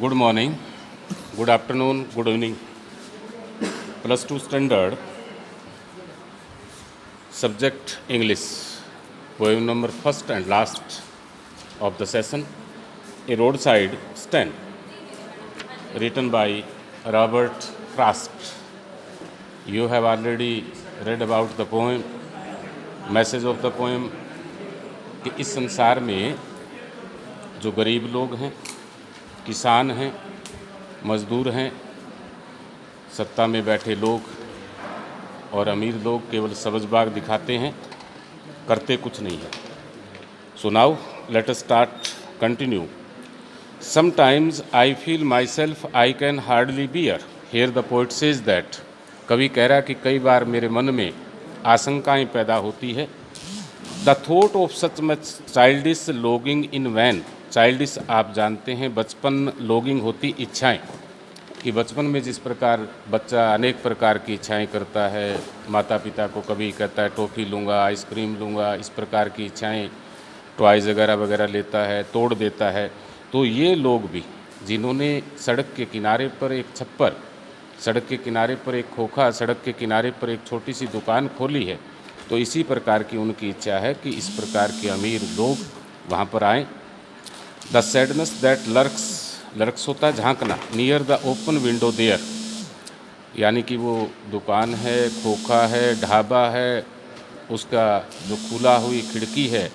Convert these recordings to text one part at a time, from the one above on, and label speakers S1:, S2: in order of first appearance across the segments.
S1: Good morning, good afternoon, good evening. Plus 2 standard, subject English. Poem number first and last of the session, A Roadside Stand, written by Robert Frost. You have already read about the poem. Message of the poem कि इस संसार में जो गरीब लोग हैं, किसान हैं, मजदूर हैं, सत्ता में बैठे लोग और अमीर लोग केवल सब्ज़बाग दिखाते हैं, करते कुछ नहीं है. So now let us start continue. Sometimes I feel myself I can hardly bear. Here the poet says that. कवि कह रहा कि कई बार मेरे मन में आशंकाएं पैदा होती है. The thought of such much childish longing in vain. Childish आप जानते हैं, बचपन, लॉगिंग होती इच्छाएं, कि बचपन में जिस प्रकार बच्चा अनेक प्रकार की इच्छाएं करता है, माता पिता को कभी कहता है टॉफ़ी लूँगा, आइसक्रीम लूँगा, इस प्रकार की इच्छाएं, टॉयज़ वगैरह वगैरह लेता है, तोड़ देता है. तो ये लोग भी जिन्होंने सड़क के किनारे पर एक छप्पर, सड़क के किनारे पर एक खोखा, सड़क के किनारे पर एक छोटी सी दुकान खोली है, तो इसी प्रकार की उनकी इच्छा है कि इस प्रकार के अमीर लोग वहाँ पर आएँ. द सैडनेस दैट लर्क्स होता है झांकना. Near the open window there, यानी कि वो दुकान है, खोखा है, ढाबा है, उसका जो खुला हुई खिड़की है,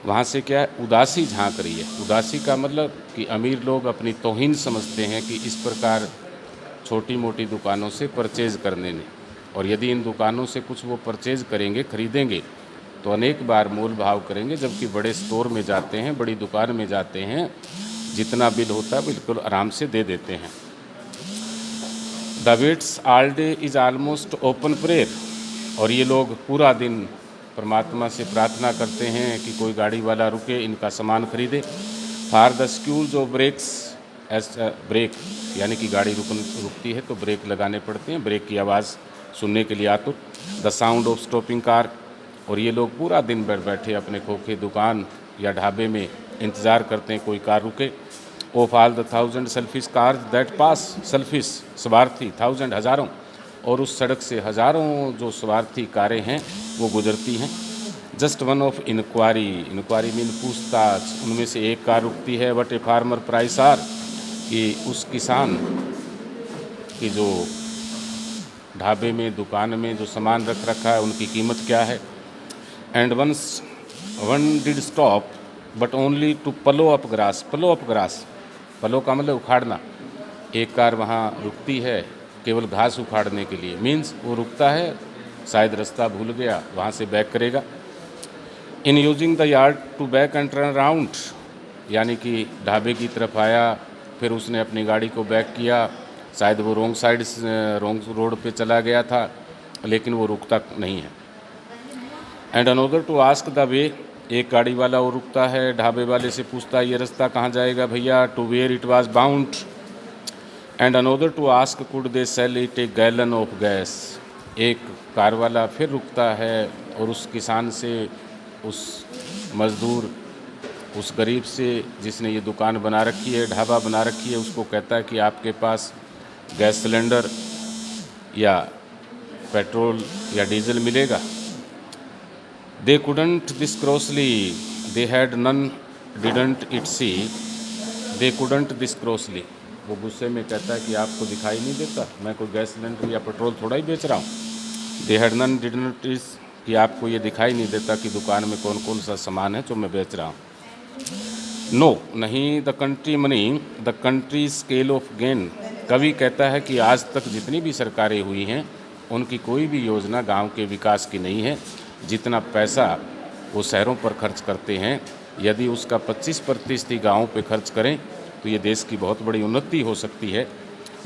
S1: वहाँ से क्या है, उदासी झांक रही है. उदासी का मतलब कि अमीर लोग अपनी तौहीन समझते हैं कि इस प्रकार छोटी मोटी दुकानों से परचेज़ करने में, और यदि इन दुकानों से कुछ वो परचेज़ करेंगे, खरीदेंगे, तो अनेक बार मोल भाव करेंगे, जबकि बड़े स्टोर में जाते हैं, बड़ी दुकान में जाते हैं, जितना बिल होता है बिल्कुल आराम से दे देते हैं. The waits all day is almost open prayer. और ये लोग पूरा दिन परमात्मा से प्रार्थना करते हैं कि कोई गाड़ी वाला रुके, इनका सामान खरीदे. For the squeals of brakes एस ब्रेक, यानी कि गाड़ी रुकती है तो ब्रेक लगाने पड़ते हैं, ब्रेक की आवाज़ सुनने के लिए आतुर. The sound of stopping car. और ये लोग पूरा दिन भर बैठे अपने खोखे दुकान या ढाबे में इंतज़ार करते हैं कोई कार रुके. Of all the 1000 selfish cars that pass. Selfish स्वार्थी, 1000 हज़ारों, और उस सड़क से हज़ारों जो स्वार्थी कारें हैं वो गुजरती हैं. Just one of inquiry. Inquiry mean पूछताछ. उनमें से एक कार रुकती है. What a farmer price are, कि उस किसान की जो ढाबे में, दुकान में जो सामान रख रखा है, उनकी कीमत क्या है. And one did stop but only to plough up grass. Plough up grass, plough का मतलब उखाड़ना. एक कार वहाँ रुकती है केवल घास उखाड़ने के लिए. मीन्स वो रुकता है, शायद रास्ता भूल गया, वहाँ से बैक करेगा. In using the yard to back and turn around, यानी कि ढाबे की तरफ आया, फिर उसने अपनी गाड़ी को बैक किया, शायद वो रॉन्ग रोड पे चला गया था, लेकिन वो रुकता नहीं है. And another to ask the way. एक गाड़ी वाला वो रुकता है, ढाबे वाले से पूछता है ये रास्ता कहाँ जाएगा भैया, to where it was bound. And another to ask could they sell it a gallon of gas. एक कार वाला फिर रुकता है और उस किसान से, उस मज़दूर, उस गरीब से जिसने ये दुकान बना रखी है, ढाबा बना रखी है, उसको कहता है कि आपके पास गैस सिलेंडर या पेट्रोल या डीजल मिलेगा. They couldn't this crossly, they had none didn't it see. They couldn't this crossly, वो गुस्से में कहता है कि आपको दिखाई नहीं देता, मैं कोई गैस सिलेंडर या पेट्रोल थोड़ा ही बेच रहा हूँ. They had none didn't it, कि आपको ये दिखाई नहीं देता कि दुकान में कौन कौन सा सामान है जो मैं बेच रहा हूँ. नो, नहीं. The country money, the country scale of gain. कवि कहता है कि आज तक जितनी भी सरकारें हुई हैं, उनकी कोई भी योजना गांव के विकास की नहीं है. जितना पैसा वो शहरों पर खर्च करते हैं, यदि उसका 25% ही गाँव पे खर्च करें तो ये देश की बहुत बड़ी उन्नति हो सकती है.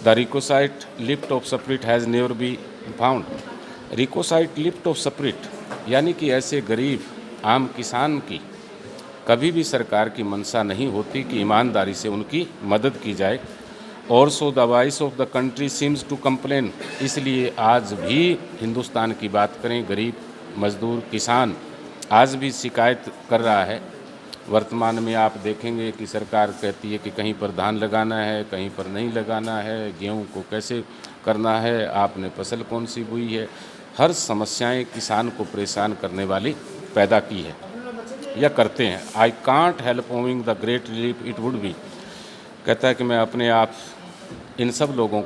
S1: The requisite lift of spirit has never be found. Requisite lift of spirit, यानी कि ऐसे गरीब आम किसान की कभी भी सरकार की मंशा नहीं होती कि ईमानदारी से उनकी मदद की जाए. और so the voice of the country seems to complain. इसलिए आज भी हिंदुस्तान की बात करें, गरीब, मजदूर, किसान आज भी शिकायत कर रहा है वर्तमान में आप देखेंगे कि सरकार कहती है कि कहीं पर धान लगाना है, कहीं पर नहीं लगाना है, गेहूं को कैसे करना है, आपने फसल कौन सी बोई है। हर समस्याएं किसान को परेशान करने वाली पैदा की है या करते हैं। I can't help owing the great relief it would be, कहता है कि मैं अपने आप इन सब लोगों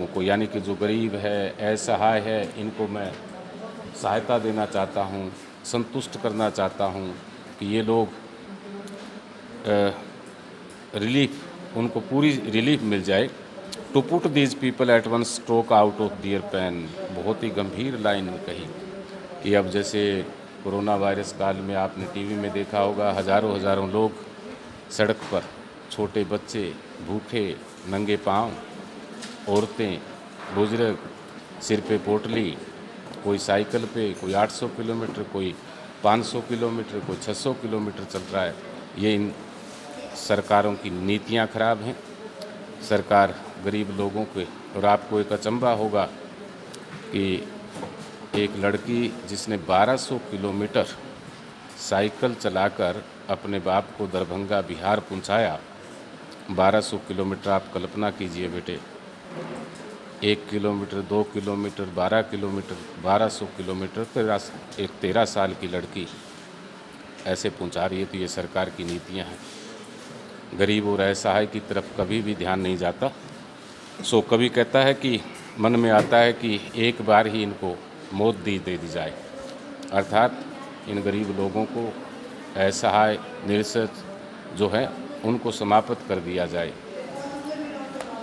S1: को यानी कि जो गरीब है, असहाय है, इनको मैं सहायता देना चाहता हूँ, संतुष्ट करना चाहता हूँ कि ये लोग रिलीफ, उनको पूरी रिलीफ मिल जाए। To put these people at one stroke out of their pain, बहुत ही गंभीर लाइन में कही कि अब जैसे कोरोना वायरस काल में आपने टीवी में देखा होगा, हज़ारों लोग सड़क पर, छोटे बच्चे भूखे नंगे पांव, औरतें, बुजुर्ग, सिर पे पोटली, कोई साइकिल पे, कोई 800 किलोमीटर, कोई 500 किलोमीटर, कोई 600 किलोमीटर चल रहा है। ये इन सरकारों की नीतियां खराब हैं। सरकार गरीब लोगों के, और आपको एक अचंभा होगा कि एक लड़की जिसने 1200 किलोमीटर साइकिल चलाकर अपने बाप को दरभंगा बिहार पहुंचाया, 1200 किलोमीटर, आप कल्पना कीजिए बेटे, 1 किलोमीटर, 2 किलोमीटर, 12 किलोमीटर, 1200 किलोमीटर, 13 साल की लड़की ऐसे पहुंचा रही है। तो ये सरकार की नीतियां हैं। गरीब और असहाय की तरफ कभी भी ध्यान नहीं जाता। सो कभी कहता है कि मन में आता है कि एक बार ही इनको मौत दे दी जाए, अर्थात इन गरीब लोगों को, असहाय निरसत जो है, उनको समाप्त कर दिया जाए।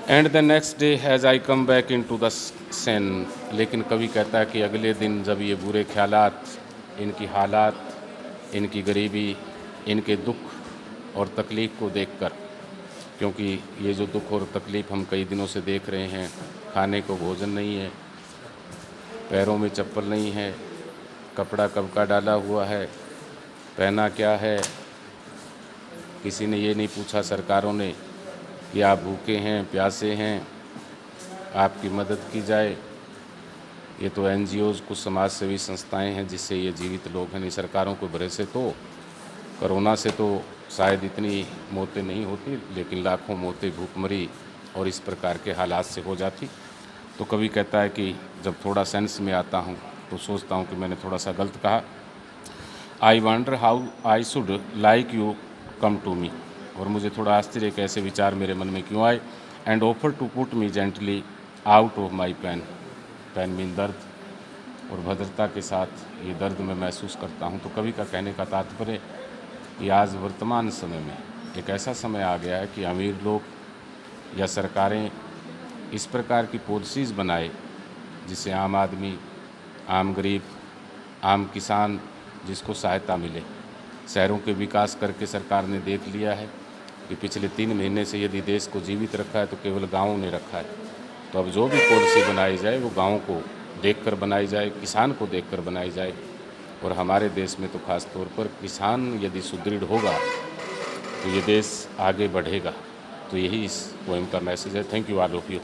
S1: And the next day has I come back in to the sane, लेकिन कभी कहता है कि अगले दिन जब ये बुरे ख्यालात, इनकी हालात, इनकी गरीबी, इनके दुख और तकलीफ़ को देखकर, क्योंकि ये जो दुख और तकलीफ़ हम कई दिनों से देख रहे हैं, खाने को भोजन नहीं है, पैरों में चप्पल नहीं है, कपड़ा कब का डाला हुआ है, पहना क्या है, किसी ने ये नहीं पूछा सरकारों ने कि आप भूखे हैं, प्यासे हैं, आपकी मदद की जाए। ये तो NGOs, कुछ समाज सेवी संस्थाएं हैं जिससे ये जीवित लोग हैं। सरकारों को भरोसे तो कोरोना से तो शायद इतनी मौतें नहीं होती, लेकिन लाखों मौतें भूखमरी और इस प्रकार के हालात से हो जाती। तो कभी कहता है कि जब थोड़ा सेंस में आता हूँ तो सोचता हूँ कि मैंने थोड़ा सा गलत कहा। I wonder how I should like you come to me, और मुझे थोड़ा आश्चर्य कि ऐसे विचार मेरे मन में क्यों आए। And offer to put me gently out of my pain, pain mean दर्द, और भद्रता के साथ ये दर्द मैं महसूस करता हूँ। तो कवि का कहने का तात्पर्य कि आज वर्तमान समय में एक ऐसा समय आ गया है कि अमीर लोग या सरकारें इस प्रकार की पॉलिसीज़ बनाए जिससे आम आदमी, आम गरीब, आम किसान, जिसको सहायता मिले। शहरों के विकास करके सरकार ने देख लिया है कि पिछले 3 महीने से यदि देश को जीवित रखा है तो केवल गाँव ने रखा है। तो अब जो भी पॉलिसी बनाई जाए वो गाँव को देखकर बनाई जाए, किसान को देखकर बनाई जाए। और हमारे देश में तो खास तौर पर किसान यदि सुदृढ़ होगा तो ये देश आगे बढ़ेगा। तो यही इस पोएम का मैसेज है। Thank you all of you.